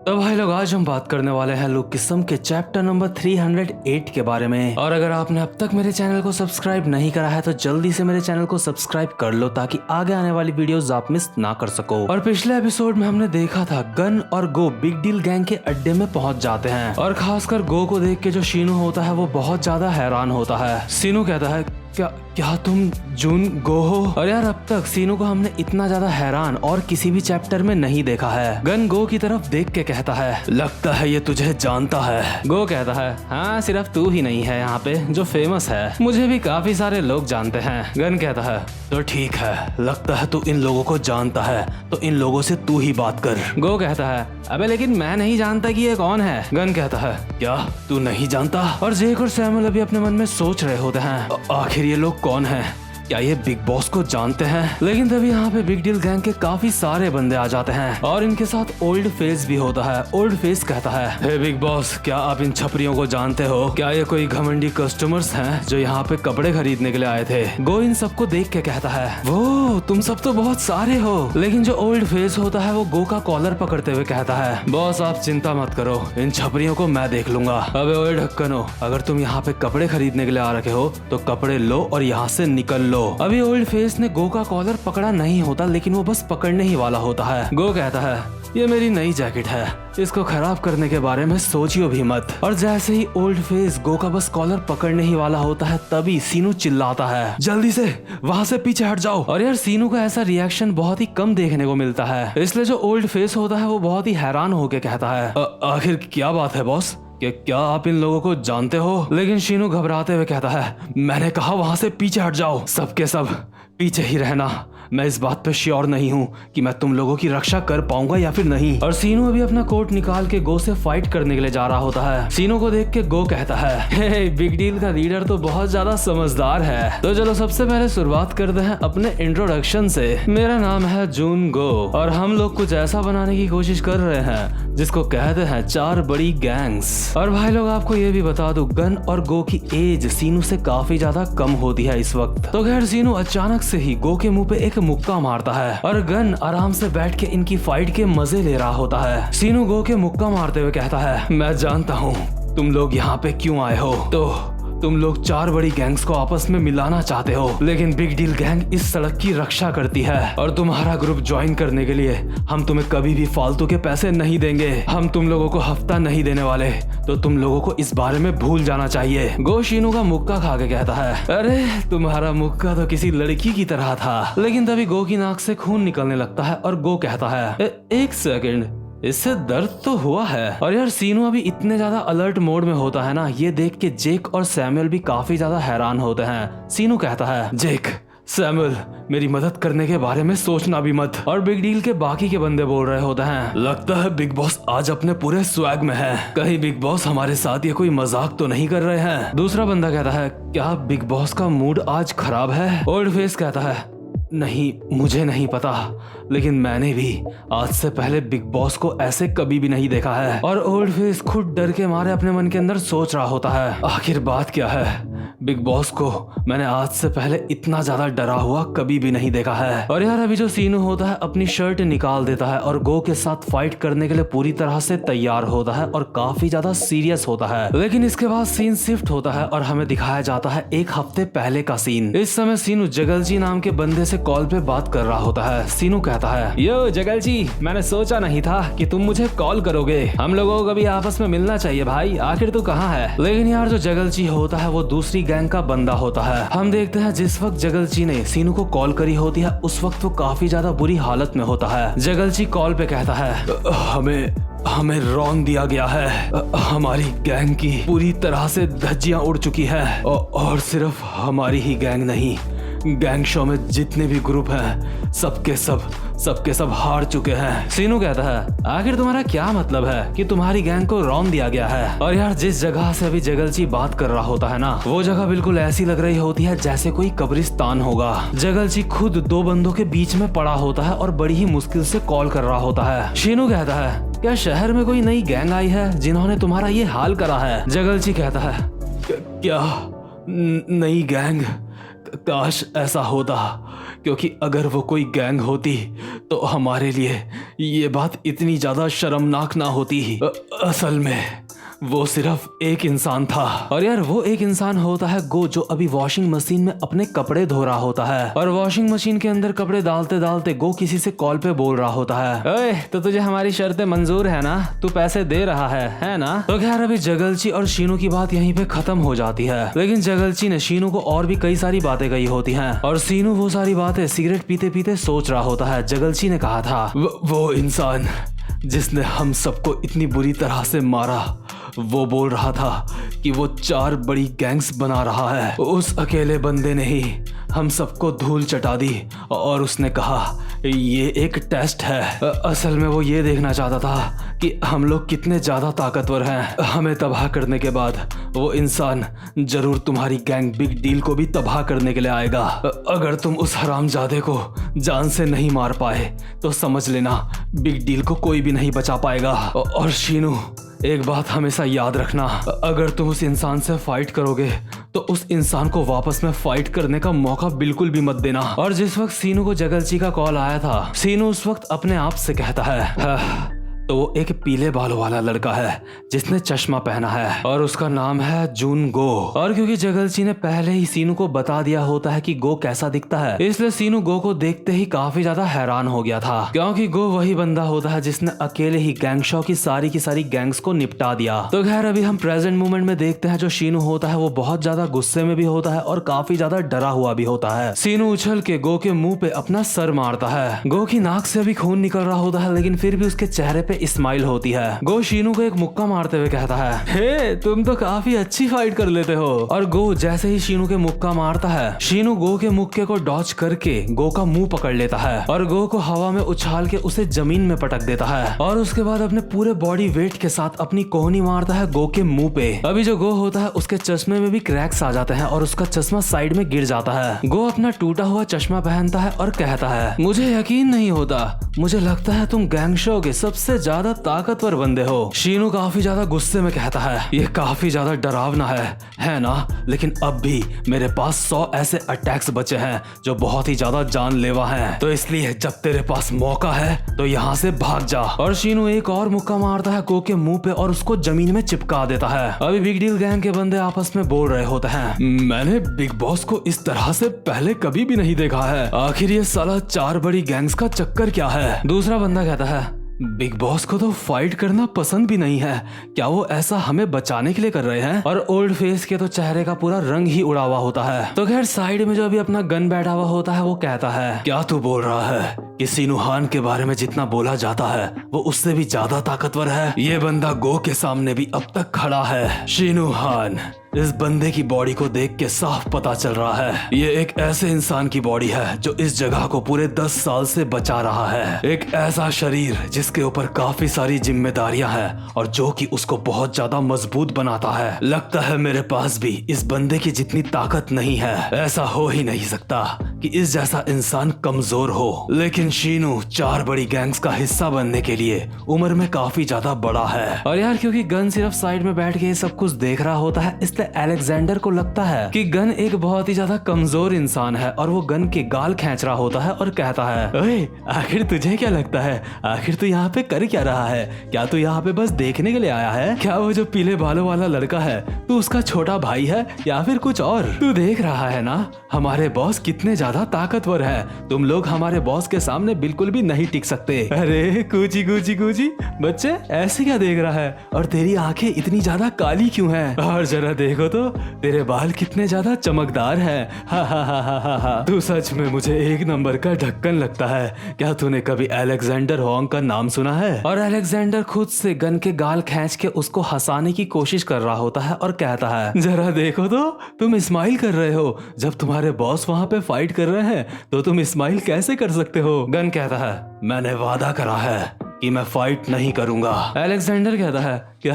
तो भाई लोग आज हम बात करने वाले हैं लुक किस्म के चैप्टर नंबर 308 के बारे में। और अगर आपने अब तक मेरे चैनल को सब्सक्राइब नहीं करा है तो जल्दी से मेरे चैनल को सब्सक्राइब कर लो ताकि आगे आने वाली वीडियोस आप मिस ना कर सको। और पिछले एपिसोड में हमने देखा था गन और गो बिग डील गैंग के अड्डे में पहुंच जाते हैं और खासकर गो को देख के जो शीनू होता है वो बहुत ज्यादा हैरान होता है। शीनू कहता है क्या तुम जून गो हो? और यार अब तक सीनू को हमने इतना ज्यादा हैरान और किसी भी चैप्टर में नहीं देखा है। गन गो की तरफ देख के कहता है लगता है ये तुझे जानता है। गो कहता है हाँ सिर्फ तू ही नहीं है यहाँ पे जो फेमस है, मुझे भी काफी सारे लोग जानते हैं। गन कहता है तो ठीक है, लगता है तू इन लोगों को जानता है तो इन लोगों से तू ही बात कर। गो कहता है अबे लेकिन मैं नहीं जानता कि ये कौन है। गन कहता है क्या तू नहीं जानता? और जेक और सैमुअल अभी अपने मन में सोच रहे होते हैं आखिर ये लोग कौन है, क्या ये बिग बॉस को जानते हैं? लेकिन तभी यहाँ पे बिग डील गैंग के काफी सारे बंदे आ जाते हैं और इनके साथ ओल्ड फेस भी होता है। ओल्ड फेस कहता है हे बिग बॉस, क्या आप इन छपरियों को जानते हो? क्या ये कोई घमंडी कस्टमर्स हैं जो यहाँ पे कपड़े खरीदने के लिए आए थे? गो इन सबको देख के कहता है वो तुम सब तो बहुत सारे हो। लेकिन जो ओल्ड फेस होता है वो गो का कॉलर पकड़ते हुए कहता है बॉस आप चिंता मत करो, इन छपरियों को मैं देख लूंगा। अबे ओए ढक्कनो, अगर तुम यहाँ पे कपड़े खरीदने के लिए आ रखे हो तो कपड़े लो और यहाँ से निकल लो। अभी ओल्ड फेस ने गो का कॉलर पकड़ा नहीं होता लेकिन वो बस पकड़ने ही वाला होता है। गो कहता है ये मेरी नई जैकेट है, इसको खराब करने के बारे में सोचियो भी मत। और जैसे ही ओल्ड फेस गो का बस कॉलर पकड़ने ही वाला होता है तभी सीनू चिल्लाता है जल्दी से वहाँ से पीछे हट जाओ। और यार सीनू का ऐसा रिएक्शन बहुत ही कम देखने को मिलता है, इसलिए जो ओल्ड फेस होता है वो बहुत ही हैरान होके कहता है आखिर क्या बात है बॉस, क्या आप इन लोगों को जानते हो? लेकिन शीनू घबराते हुए कहता है मैंने कहा वहां से पीछे हट जाओ, सबके सब पीछे ही रहना। मैं इस बात पे श्योर नहीं हूँ कि मैं तुम लोगों की रक्षा कर पाऊंगा या फिर नहीं। और सीनू अभी अपना कोट निकाल के गो से फाइट करने के लिए जा रहा होता है। सीनू को देख के गो कहता है हे बिग डील का लीडर तो बहुत ज्यादा समझदार है। तो चलो सबसे पहले शुरुआत करते हैं अपने इंट्रोडक्शन से। मेरा नाम है जून गो और हम लोग कुछ ऐसा बनाने की कोशिश कर रहे हैं जिसको कहते हैं 4 बड़ी गैंग्स। और भाई लोग आपको ये भी बता दूं गन और गो की एज सीनू से काफी ज्यादा कम होती है इस वक्त। तो खैर सीनू अचानक से ही गो के मुंह पे एक मुक्का मारता है और गन आराम से बैठ के इनकी फाइट के मजे ले रहा होता है। सीनू गो के मुक्का मारते हुए कहता है मैं जानता हूँ तुम लोग यहाँ पे क्यों आए हो। तो तुम लोग 4 बड़ी गैंग्स को आपस में मिलाना चाहते हो, लेकिन बिग डील गैंग इस सड़क की रक्षा करती है और तुम्हारा ग्रुप ज्वाइन करने के लिए हम तुम्हें कभी भी फालतू के पैसे नहीं देंगे। हम तुम लोगों को हफ्ता नहीं देने वाले, तो तुम लोगों को इस बारे में भूल जाना चाहिए। गो शीनू का मुक्का खा के कहता है अरे तुम्हारा मुक्का तो किसी लड़की की तरह था। लेकिन तभी गो की नाक से खून निकलने लगता है और गो कहता है एक सेकंड, इससे दर्द तो हुआ है। और यार सीनू अभी इतने ज्यादा अलर्ट मोड में होता है ना, ये देख के जेक और सैमुअल भी काफी ज्यादा हैरान होते हैं। सीनू कहता है जेक सैमुअल मेरी मदद करने के बारे में सोचना भी मत। और बिग डील के बाकी के बंदे बोल रहे होते हैं लगता है बिग बॉस आज अपने पूरे स्वैग में है, कहीं बिग बॉस हमारे साथ ये कोई मजाक तो नहीं कर रहे हैं। दूसरा बंदा कहता है क्या बिग बॉस का मूड आज खराब है? ओल्ड फेस कहता है नहीं मुझे नहीं पता, लेकिन मैंने भी आज से पहले बिग बॉस को ऐसे कभी भी नहीं देखा है। और ओल्ड फेस खुद डर के मारे अपने मन के अंदर सोच रहा होता है आखिर बात क्या है, बिग बॉस को मैंने आज से पहले इतना ज्यादा डरा हुआ कभी भी नहीं देखा है। और यार अभी जो सीनू होता है अपनी शर्ट निकाल देता है और गो के साथ फाइट करने के लिए पूरी तरह से तैयार होता है और काफी ज्यादा सीरियस होता है। लेकिन इसके बाद सीन शिफ्ट होता है और हमें दिखाया जाता है 1 हफ्ते पहले का सीन। इस समय सीनू जगलजी नाम के बंदे से कॉल पे बात कर रहा होता है। सीनू कहता है यो जगलजी, मैंने सोचा नहीं था कि तुम मुझे कॉल करोगे, हम लोगों को कभी आपस में मिलना चाहिए भाई, आखिर तू कहाँ है? लेकिन यार जो जगलजी होता है वो दूसरी गैंग का बंदा होता है। हम देखते हैं जिस वक्त जगलजी ने सीनू को कॉल करी होती है उस वक्त वो काफी ज्यादा बुरी हालत में होता है। जगलजी कॉल पे कहता है हमें रौंद दिया गया है, हमारी गैंग की पूरी तरह से धज्जियां उड़ चुकी है और सिर्फ हमारी ही गैंग नहीं, गैंग शो में जितने भी ग्रुप हैं सबके सब हार चुके हैं। सीनू कहता है आखिर तुम्हारा क्या मतलब है कि तुम्हारी गैंग को रौंद दिया गया है? और यार जिस जगह से अभी जगलजी बात कर रहा होता है ना, वो जगह बिल्कुल ऐसी लग रही होती है जैसे कोई कब्रिस्तान होगा। जगलजी खुद 2 बंदों के बीच में पड़ा होता है और बड़ी ही मुश्किल से कॉल कर रहा होता है। शीनू कहता है क्या शहर में कोई नई गैंग आई है जिन्होंने तुम्हारा ये हाल करा है? जगलजी कहता है क्या नई गैंग? काश ऐसा होता, क्योंकि अगर वो कोई गैंग होती तो हमारे लिए ये बात इतनी ज्यादा शर्मनाक ना होती। असल में वो सिर्फ एक इंसान था। और यार वो एक इंसान होता है गो, जो अभी वॉशिंग मशीन में अपने कपड़े धो रहा होता है। और वॉशिंग मशीन के अंदर कपड़े डालते डालते गो किसी से कॉल पे बोल रहा होता है, ओए तो तुझे हमारी शर्तें मंजूर है ना, तू पैसे दे रहा है ना। तो खैर अभी जगलची और शीनू की बात यहीं पे खत्म हो जाती है। लेकिन जगलची ने शीनू को और भी कई सारी बातें कही होती हैं और शीनू वो सारी बातें सिगरेट पीते पीते सोच रहा होता है। जगलची ने कहा था, वो इंसान जिसने हम सबको इतनी बुरी तरह से मारा, वो बोल रहा था कि वो 4 बड़ी गैंग्स बना रहा है। उस अकेले बंदे ने ही हम सबको धूल चटा दी और उसने कहा ये एक टेस्ट है। असल में वो ये देखना चाहता था कि हम लोग कितने ज्यादा ताकतवर हैं। हमें तबाह करने के बाद वो इंसान जरूर तुम्हारी गैंग बिग डील को भी तबाह करने के लिए आएगा। अगर तुम उस हरामजादे को जान से नहीं मार पाए तो समझ लेना बिग डील को कोई भी नहीं बचा पाएगा। और शीनू एक बात हमेशा याद रखना, अगर तुम उस इंसान से फाइट करोगे तो उस इंसान को वापस में फाइट करने का मौका बिल्कुल भी मत देना। और जिस वक्त शीनू को जगलची का कॉल आया था, शीनू उस वक्त अपने आप से कहता है, तो वो एक पीले बालों वाला लड़का है जिसने चश्मा पहना है और उसका नाम है जून गो। और क्योंकि जगलची ने पहले ही शीनू को बता दिया होता है कि गो कैसा दिखता है, इसलिए शीनू गो को देखते ही काफी ज्यादा हैरान हो गया था, क्योंकि गो वही बंदा होता है जिसने अकेले ही गैंगशॉ की सारी गैंग्स को निपटा दिया। तो खैर अभी हम प्रेजेंट मोमेंट में देखते हैं जो शीनू होता है वो बहुत ज्यादा गुस्से में भी होता है और काफी ज्यादा डरा हुआ भी होता है। शीनू उछल के गो के मुंह पे अपना सर मारता है। गो की नाक से अभी खून निकल रहा होता है, लेकिन फिर भी उसके चेहरे पे स्माइल होती है। गो शीनू को एक मुक्का मारते हुए कहता है, हे तुम तो काफी अच्छी फाइट कर लेते हो। और गो जैसे ही शीनू के मुक्का मारता है, शीनू गो के मुक्के को डॉच करके गो का मुंह पकड़ लेता है और गो को हवा में उछाल के उसे जमीन में पटक देता है। और उसके बाद अपने पूरे बॉडी वेट के साथ अपनी कोहनी मारता है गो के मुंह पे। अभी जो गो होता है उसके चश्मे में भी क्रैक्स आ जाते हैं और उसका चश्मा साइड में गिर जाता है। गो अपना टूटा हुआ चश्मा पहनता है और कहता है, मुझे यकीन नहीं होता, मुझे लगता है तुम गैंगशॉ के सबसे ज्यादा ताकतवर बंदे हो। शीनू काफी ज्यादा गुस्से में कहता है, ये काफी ज्यादा डरावना है ना, लेकिन अब भी मेरे पास 100 ऐसे अटैक्स बचे हैं जो बहुत ही ज्यादा जानलेवा हैं, तो इसलिए जब तेरे पास मौका है तो यहाँ से भाग जा। और शीनू एक और मुक्का मारता है गो के मुंह पे और उसको जमीन में चिपका देता है। अभी बिग डील गैंग के बंदे आपस में बोल रहे होते हैं, मैंने बिग बॉस को इस तरह से पहले कभी भी नहीं देखा है, आखिर ये साला 4 बड़ी गैंग्स का चक्कर क्या है। दूसरा बंदा कहता है, बिग बॉस को तो फाइट करना पसंद भी नहीं है, क्या वो ऐसा हमें बचाने के लिए कर रहे हैं। और ओल्ड फेस के तो चेहरे का पूरा रंग ही उड़ा हुआ होता है। तो खैर साइड में जो अभी अपना गन बैठा हुआ होता है वो कहता है, क्या तू बोल रहा है कि शीनू हान के बारे में जितना बोला जाता है वो उससे भी ज्यादा ताकतवर है। ये बंदा गो के सामने भी अब तक खड़ा है। शीनू हान, इस बंदे की बॉडी को देख के साफ पता चल रहा है ये एक ऐसे इंसान की बॉडी है जो इस जगह को पूरे 10 साल से बचा रहा है। एक ऐसा शरीर जिसके ऊपर काफी सारी जिम्मेदारियां हैं और जो कि उसको बहुत ज्यादा मजबूत बनाता है। लगता है मेरे पास भी इस बंदे की जितनी ताकत नहीं है। ऐसा हो ही नहीं सकता कि इस जैसा इंसान कमजोर हो। लेकिन शीनू 4 बड़ी गैंग्स का हिस्सा बनने के लिए उम्र में काफी ज्यादा बड़ा है। और यार क्योंकि गन सिर्फ साइड में बैठ के सब कुछ देख रहा होता है, इसलिए अलेक्जेंडर को लगता है कि गन एक बहुत ही ज्यादा कमजोर इंसान है और वो गन के गाल खींच रहा होता है और कहता है, ओए आखिर तुझे क्या लगता है, आखिर तू यहाँ पे कर क्या रहा है, क्या तू यहाँ पे बस देखने के लिए आया है, क्या वो जो पीले बालों वाला लड़का है तू उसका छोटा भाई है या फिर कुछ और। तू देख रहा है ना हमारे बॉस कितने ज्यादा ताकतवर है, तुम लोग हमारे बॉस के सामने बिल्कुल भी नहीं टिक सकते। अरे कूची कूची कूची बच्चे ऐसे क्या देख रहा है, और तेरी आंखें इतनी ज्यादा काली क्यों हैं, और जरा देखो तो तेरे बाल कितने ज्यादा चमकदार हैं। हा हा हा हा हा हा। तू सच में मुझे 1 नंबर का ढक्कन लगता है। क्या तूने कभी अलेक्जेंडर होंग का नाम सुना है। और अलेक्जेंडर खुद से गन के गाल खींच के उसको हंसाने की कोशिश कर रहा होता है और कहता है, जरा देखो तो तुम स्माइल कर रहे हो, जब तुम्हारे बॉस वहाँ पे फाइट कर रहे हैं तो तुम स्माइल कैसे कर सकते हो। गन कहता है, मैंने वादा करा है कि मैं फाइट नहीं करूंगा। अलेक्जेंडर कहता है, क्या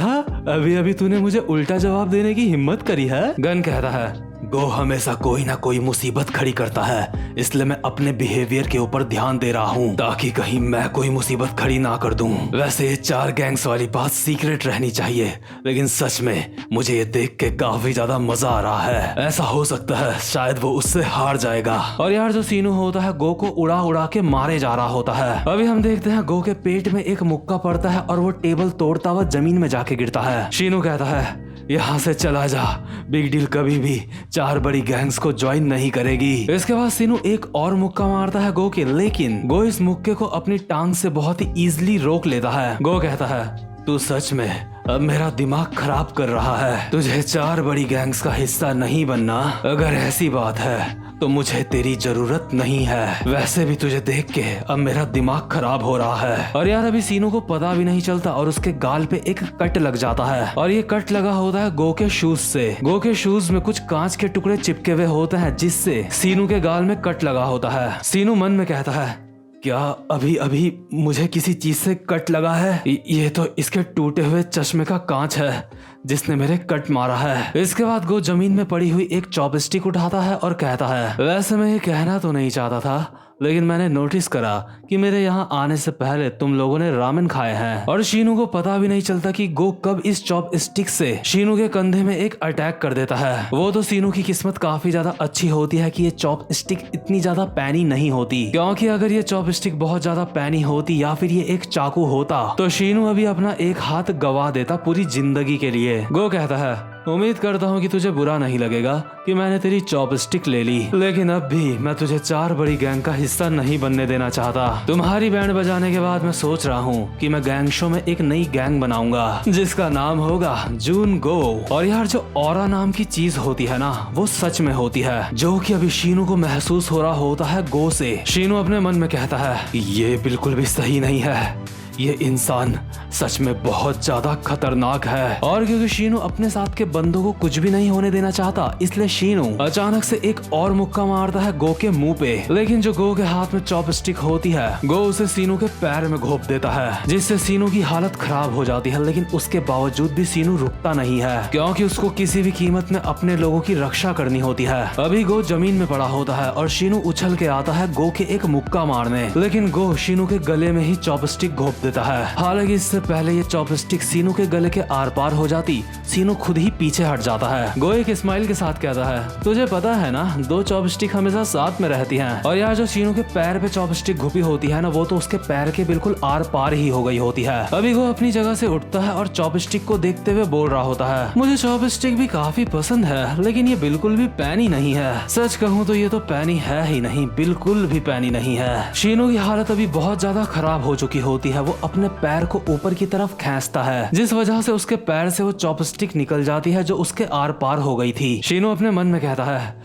अभी अभी तूने मुझे उल्टा जवाब देने की हिम्मत करी है। गन कहता है, गो हमेशा कोई ना कोई मुसीबत खड़ी करता है, इसलिए मैं अपने बिहेवियर के ऊपर ध्यान दे रहा हूँ ताकि कहीं मैं कोई मुसीबत खड़ी ना कर दूं। वैसे ये 4 गैंग्स वाली बात सीक्रेट रहनी चाहिए, लेकिन सच में मुझे ये देख के काफी ज्यादा मजा आ रहा है। ऐसा हो सकता है शायद वो उससे हार जाएगा। और यार जो सीनू होता है गो को उड़ा उड़ा के मारे जा रहा होता है। अभी हम देखते हैं गो के पेट में एक मुक्का पड़ता है और वो टेबल तोड़ता हुआ जमीन में जाके गिरता है। शीनू कहता है यहाँ से चला जा, बिग डील कभी भी 4 बड़ी गैंग्स को ज्वाइन नहीं करेगी। इसके बाद सीनू एक और मुक्का मारता है गो के, लेकिन गो इस मुक्के को अपनी टांग से बहुत ही इजीली रोक लेता है। गो कहता है तू सच में अब मेरा दिमाग खराब कर रहा है, तुझे 4 बड़ी गैंग्स का हिस्सा नहीं बनना। अगर ऐसी बात है तो मुझे तेरी जरूरत नहीं है। वैसे भी तुझे देख के अब मेरा दिमाग खराब हो रहा है। और यार अभी सीनू को पता भी नहीं चलता और उसके गाल पे एक कट लग जाता है और ये कट लगा होता है गो के शूज से। गो के शूज में कुछ कांच के टुकड़े चिपके हुए होते हैं जिससे सीनू के गाल में कट लगा होता है। सीनू मन में कहता है क्या अभी अभी मुझे किसी चीज से कट लगा है? ये तो इसके टूटे हुए चश्मे का कांच है जिसने मेरे कट मारा है। इसके बाद गो जमीन में पड़ी हुई एक चॉपस्टिक उठाता है और कहता है वैसे मैं ये कहना तो नहीं चाहता था, लेकिन मैंने नोटिस करा कि मेरे यहाँ आने से पहले तुम लोगों ने रामेन खाए हैं। और शीनू को पता भी नहीं चलता कि गो कब इस चॉपस्टिक से शीनू के कंधे में एक अटैक कर देता है। वो तो शीनू की किस्मत काफी ज्यादा अच्छी होती है कि ये चॉपस्टिक इतनी ज्यादा पैनी नहीं होती, क्योंकि अगर ये चॉपस्टिक बहुत ज्यादा पैनी होती या फिर ये एक चाकू होता तो शीनू अभी अपना एक हाथ गवा देता पूरी जिंदगी के लिए। गो कहता है उम्मीद करता हूँ कि तुझे बुरा नहीं लगेगा कि मैंने तेरी चॉपस्टिक ले ली, लेकिन अब भी मैं तुझे 4 बड़ी गैंग का हिस्सा नहीं बनने देना चाहता। तुम्हारी बैंड बजाने के बाद मैं सोच रहा हूँ कि मैं गैंग शो में एक नई गैंग बनाऊंगा जिसका नाम होगा जून गो। और यार जो ऑरा नाम की चीज होती है ना वो सच में होती है, जो कि अभी शीनू को महसूस हो रहा होता है गो से। शीनू अपने मन में कहता है ये बिल्कुल भी सही नहीं है, ये इंसान सच में बहुत ज्यादा खतरनाक है। और क्योंकि शीनू अपने साथ के बंदों को कुछ भी नहीं होने देना चाहता, इसलिए शीनू अचानक से एक और मुक्का मारता है गो के मुंह पे। लेकिन जो गो के हाथ में चॉपस्टिक होती है गो उसे शीनू के पैर में घोंप देता है, जिससे शीनू की हालत खराब हो जाती है। लेकिन उसके बावजूद भी शीनू रुकता नहीं है, क्योंकि उसको किसी भी कीमत में अपने लोगों की रक्षा करनी होती है। अभी गो जमीन में पड़ा होता है और शीनू उछल के आता है गो के एक मुक्का मारने, लेकिन गो शीनू के गले में ही चॉपस्टिक घोंप देता है। हालांकि इससे पहले ये चॉपस्टिक सीनू के गले के आर पार हो जाती, सीनू खुद ही पीछे हट जाता है। गो एक स्माइल के साथ कहता है तुझे पता है ना 2 चॉपस्टिक हमेशा साथ में रहती हैं। और यार जो सीनू के पैर पे चॉपस्टिक घुपी होती है ना वो तो उसके पैर के बिल्कुल आर पार ही हो गई होती है। अभी वो अपनी जगह से उठता है और चॉपस्टिक को देखते हुए बोल रहा होता है मुझे चॉपस्टिक भी काफी पसंद है, लेकिन ये बिल्कुल भी पैनी नहीं है। सच कहूँ तो ये तो पैनी है ही नहीं, बिल्कुल भी पैनी नहीं है। शीनू की हालत अभी बहुत ज्यादा खराब हो चुकी होती है। वो अपने पैर को ऊपर की तरफ खींचता है, जिस वजह से उसके पैर से वो चॉपस्टिक निकल जाती है जो उसके आर पार हो गई थी। शीनू अपने मन में कहता है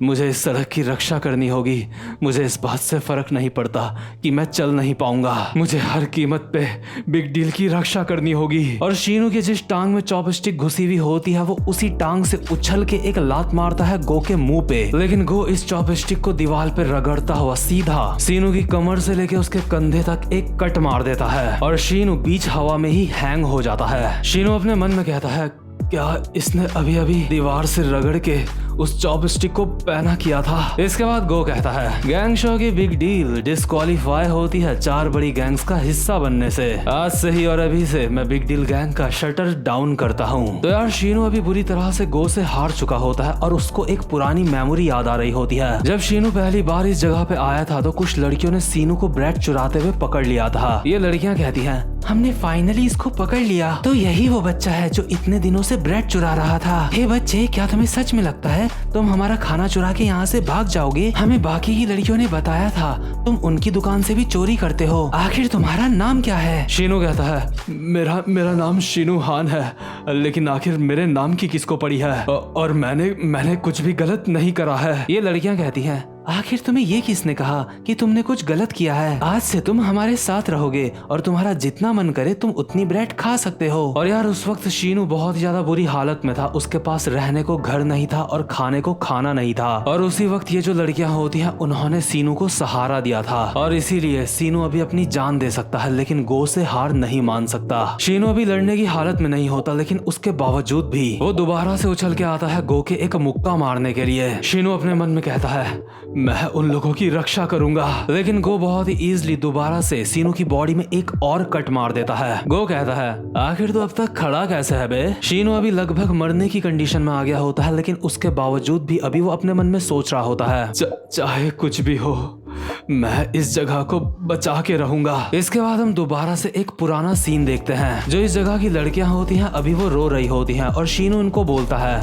मुझे इस सड़क की रक्षा करनी होगी, मुझे इस बात से फर्क नहीं पड़ता कि मैं चल नहीं पाऊंगा, मुझे हर कीमत पे बिग डील की रक्षा करनी होगी। और शीनू की जिस टांग में चॉपस्टिक घुसी हुई होती है वो उसी टांग से उछल के एक लात मारता है गो के मुंह पे, लेकिन गो इस चॉपस्टिक को दीवार पे रगड़ता हुआ सीधा शीनू की कमर से लेके उसके कंधे तक एक कट मार देता है और शीनू बीच हवा में ही हैंग हो जाता है। शीनू अपने मन में कहता है क्या इसने अभी अभी दीवार से रगड़ के उस चॉपस्टिक को पैना किया था। इसके बाद गो कहता है गैंग शो की बिग डील डिस्क्वालीफाई होती है 4 बड़ी गैंग्स का हिस्सा बनने से। आज से ही और अभी से मैं बिग डील गैंग का शटर डाउन करता हूँ। तो यार शीनू अभी बुरी तरह से गो से हार चुका होता है और उसको एक पुरानी मेमोरी याद आ रही होती है। जब शीनू पहली बार इस जगह पे आया था तो कुछ लड़कियों ने शीनू को ब्रेड चुराते हुए पकड़ लिया था। ये लड़कियां कहती हैं हमने फाइनली इसको पकड़ लिया, तो यही वो बच्चा है जो इतने दिनों से ब्रेड चुरा रहा था। हे बच्चे, क्या तुम्हें सच में लगता है तुम हमारा खाना चुरा के यहाँ से भाग जाओगे? हमें बाकी की लड़कियों ने बताया था तुम उनकी दुकान से भी चोरी करते हो। आखिर तुम्हारा नाम क्या है? शीनू कहता है मेरा नाम शीनू हान है, लेकिन आखिर मेरे नाम की किसको पड़ी है? और मैंने कुछ भी गलत नहीं करा है। ये लड़कियां कहती हैं आखिर तुम्हें ये किसने कहा कि तुमने कुछ गलत किया है? आज से तुम हमारे साथ रहोगे और तुम्हारा जितना मन करे तुम उतनी ब्रेड खा सकते हो। और यार उस वक्त शीनू बहुत ज्यादा बुरी हालत में था। उसके पास रहने को घर नहीं था और खाने को खाना नहीं था। और उसी वक्त ये जो लड़कियां होती हैं उन्होंने शीनू को सहारा दिया था और इसीलिए शीनू अभी अपनी जान दे सकता है, लेकिन गो से हार नहीं मान सकता। शीनू अभी लड़ने की हालत में नहीं होता, लेकिन उसके बावजूद भी वो दोबारा से उछल के आता है गो के एक मुक्का मारने के लिए। शीनू अपने मन में कहता है मैं उन लोगों की रक्षा करूंगा, लेकिन गो बहुत ही इजीली दोबारा से शीनू की बॉडी में एक और कट मार देता है। गो कहता है आखिर तो अब तक खड़ा कैसे है बे? शीनू अभी लगभग मरने की कंडीशन में आ गया होता है, लेकिन उसके बावजूद भी अभी वो अपने मन में सोच रहा होता है चाहे कुछ भी हो मैं इस जगह को बचा के रहूंगा। इसके बाद हम दोबारा से एक पुराना सीन देखते हैं। जो इस जगह की लड़कियां होती हैं अभी वो रो रही होती हैं और शीनू उनको बोलता है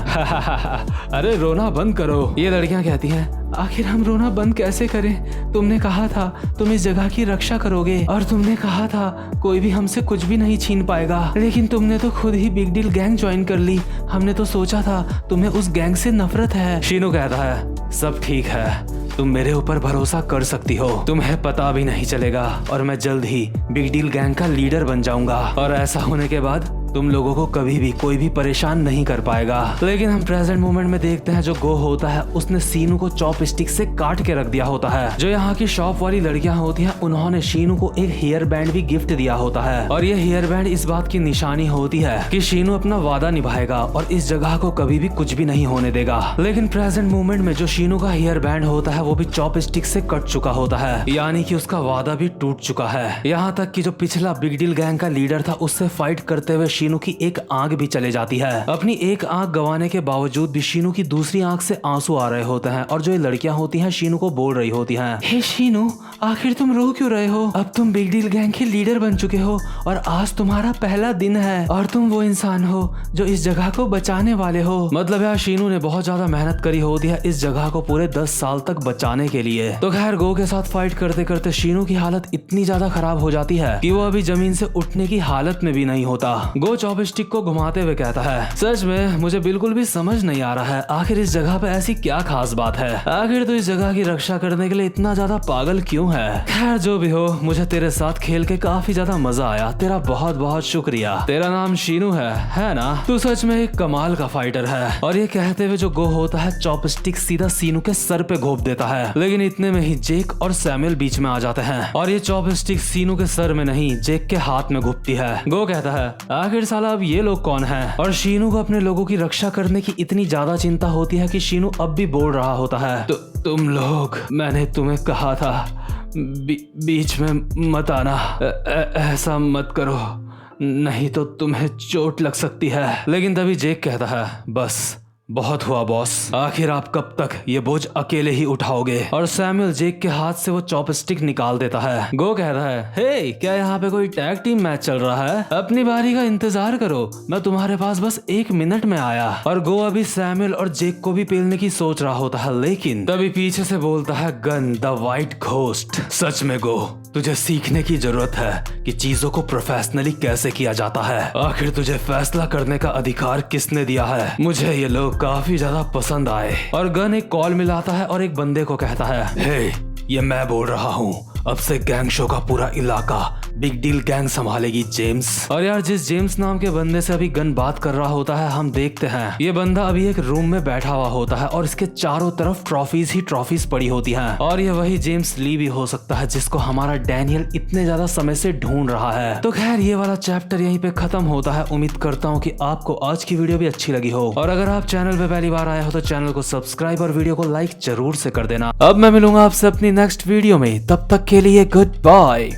अरे रोना बंद करो। ये लड़कियां कहती हैं आखिर हम रोना बंद कैसे करें? तुमने कहा था तुम इस जगह की रक्षा करोगे और तुमने कहा था कोई भी हमसे कुछ भी नहीं छीन पाएगा, लेकिन तुमने तो खुद ही बिग डील गैंग ज्वाइन कर ली। हमने तो सोचा था तुम्हें उस गैंग से नफरत है। शीनू कहता है सब ठीक है, तुम मेरे ऊपर भरोसा कर सकती हो। तुम्हें पता भी नहीं चलेगा और मैं जल्द ही बिग डील गैंग का लीडर बन जाऊंगा और ऐसा होने के बाद तुम लोगों को कभी भी कोई भी परेशान नहीं कर पाएगा। लेकिन हम प्रेजेंट मोमेंट में देखते हैं जो गो होता है उसने शीनू को चॉप स्टिक से काट के रख दिया होता है। जो यहाँ की शॉप वाली लड़कियां होती हैं उन्होंने शीनू को एक हेयर बैंड भी गिफ्ट दिया होता है और ये हेयर बैंड इस बात की निशानी होती है कि शीनू अपना वादा निभाएगा और इस जगह को कभी भी कुछ भी नहीं होने देगा। लेकिन प्रेजेंट मोमेंट में जो शीनू का हेयर बैंड होता है वो भी चॉप स्टिक से कट चुका होता है, यानी कि उसका वादा भी टूट चुका है। यहाँ तक कि जो पिछला बिग डील गैंग का लीडर था उससे फाइट करते हुए शीनू की एक आंख भी चले जाती है। अपनी एक आंख गंवाने के बावजूद भी शीनू की दूसरी आंख से आंसू आ रहे होते हैं और जो ये लड़कियां होती हैं शीनू को बोल रही होती हैं हे शीनू आखिर तुम रो क्यों रहे हो? अब तुम बिग डील गैंग के लीडर बन चुके हो और आज तुम्हारा पहला दिन है और तुम वो इंसान हो जो इस जगह को बचाने वाले हो। मतलब यार शीनू ने बहुत ज्यादा मेहनत करी होती है इस जगह को पूरे 10 साल तक बचाने के लिए। तो खैर गो के साथ फाइट करते करते शीनू की हालत इतनी ज्यादा खराब हो जाती है कि वो अभी जमीन से उठने की हालत में भी नहीं होता। गो चॉपस्टिक को घुमाते हुए कहता है सच में मुझे बिल्कुल भी समझ नहीं आ रहा है आखिर इस जगह पे ऐसी क्या खास बात है। आखिर तो इस जगह की रक्षा करने के लिए इतना ज्यादा पागल क्यों है? खैर जो भी हो मुझे तेरे साथ खेल के काफी ज्यादा मजा आया। तेरा बहुत बहुत शुक्रिया। तेरा नाम शीनू है ना? तू सच में एक कमाल का फाइटर है। और ये कहते हुए जो गो होता है चॉपस्टिक सीधा शीनू के सर पे घोप देता है, लेकिन इतने में ही जेक और सैमुअल बीच में आ जाते हैं और ये चॉपस्टिक शीनू के सर में नहीं जेक के हाथ में घुपती है। गो कहता है आखिर साला अब ये लोग कौन है? और शीनू को अपने लोगों की रक्षा करने की इतनी ज्यादा चिंता होती है कि शीनू अब भी बोल रहा होता है तो तुम लोग, मैंने तुम्हें कहा था बीच में मत आना, ऐसा मत करो नहीं तो तुम्हें चोट लग सकती है। लेकिन तभी जेक कहता है बस बहुत हुआ बॉस, आखिर आप कब तक ये बोझ अकेले ही उठाओगे? और सैमुअल जेक के हाथ से वो चॉपस्टिक निकाल देता है। गो कहता है हे क्या यहाँ पे कोई टैग टीम मैच चल रहा है? अपनी बारी का इंतजार करो, मैं तुम्हारे पास बस 1 मिनट में आया। और गो अभी सैमुअल और जेक को भी पेलने की सोच रहा होता है, लेकिन तभी पीछे से बोलता है गन द व्हाइट घोस्ट। सच में गो तुझे सीखने की जरूरत है कि चीजों को प्रोफेशनली कैसे किया जाता है। आखिर तुझे फैसला करने का अधिकार किसने दिया है? मुझे ये लोग काफी ज्यादा पसंद आए। और गन एक कॉल मिलाता है और एक बंदे को कहता है हे ये मैं बोल रहा हूँ, अब से गैंग शो का पूरा इलाका बिग डील गैंग संभालेगी जेम्स। और यार जिस जेम्स नाम के बंदे से अभी गन बात कर रहा होता है हम देखते हैं ये बंदा अभी एक रूम में बैठा हुआ होता है और इसके चारों तरफ ट्रॉफीज ही ट्रॉफीज पड़ी होती हैं। और ये वही जेम्स ली भी हो सकता है जिसको हमारा डैनियल इतने ज्यादा समय से ढूंढ रहा है। तो खैर ये वाला चैप्टर यहीं पे खत्म होता है। उम्मीद करता हूँ कि आपको आज की वीडियो भी अच्छी लगी हो और अगर आप चैनल पे पहली बार आए हो तो चैनल को सब्सक्राइब और वीडियो को लाइक जरूर से कर देना। अब मैं मिलूंगा आपसे अपनी नेक्स्ट वीडियो में, तब तक के लिए गुड बाय।